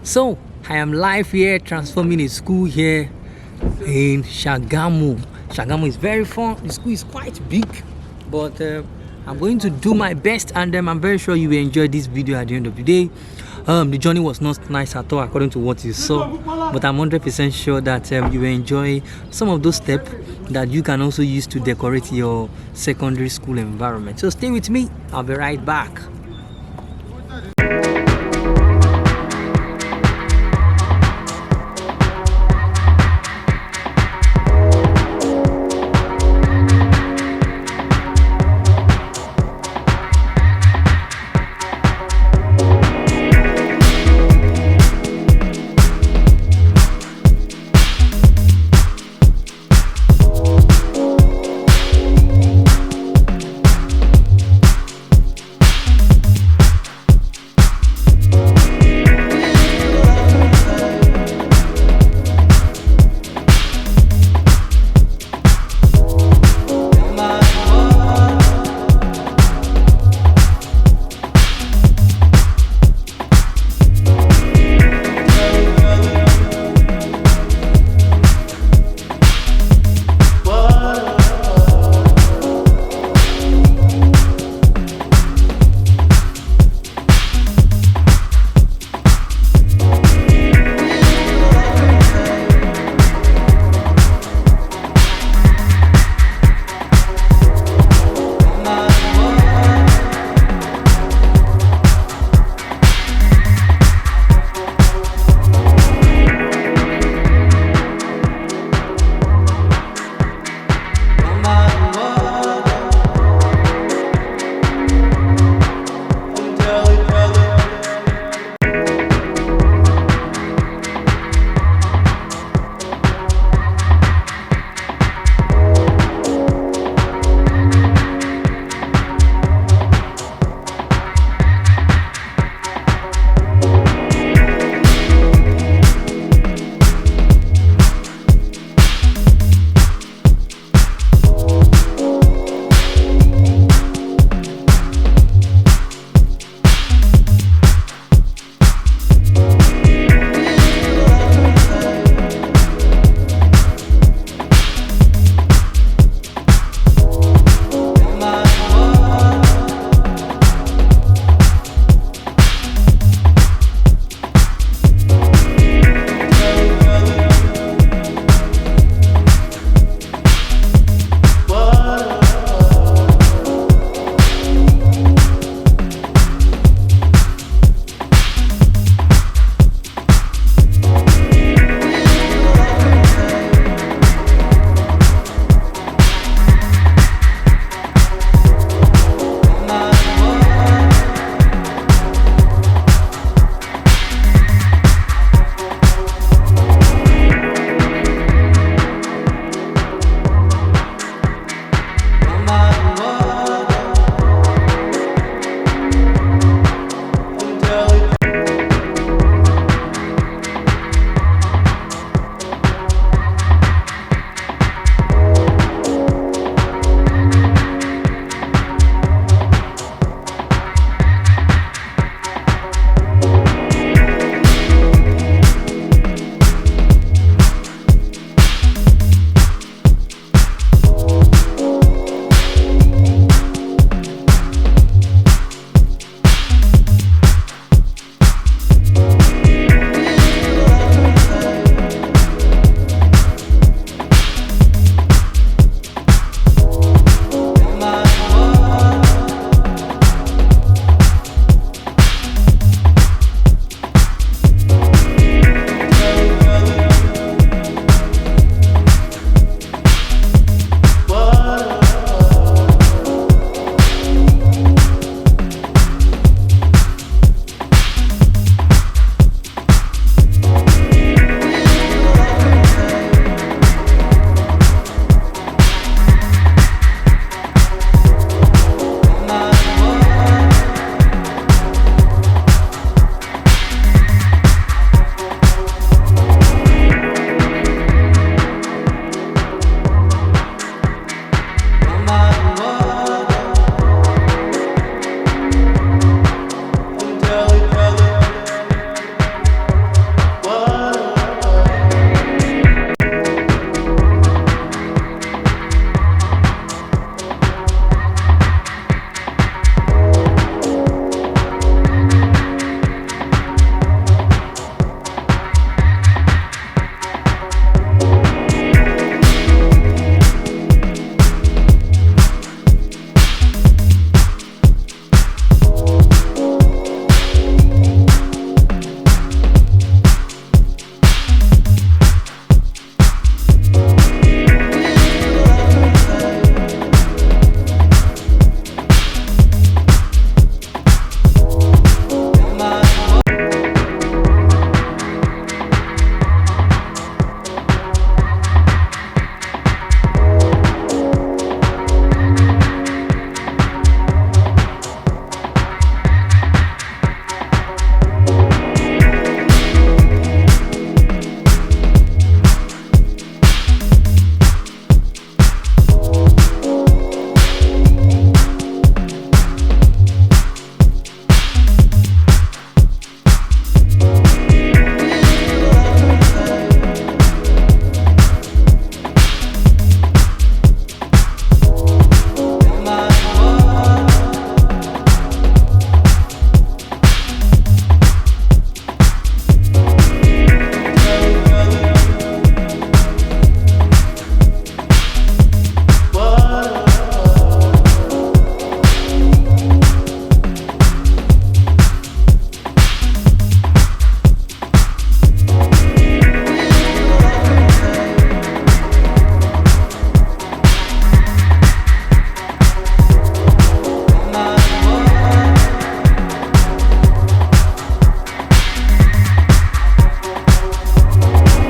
So I am live here, transforming a school here in Sagamu. Sagamu is very fun. The school is quite big, but I'm going to do my best, and I'm very sure you will enjoy this video at the end of the day. The journey was not nice at all according to what you saw, but I'm 100% sure that you will enjoy some of those steps that you can also use to decorate your secondary school environment. So stay with me, I'll be right back.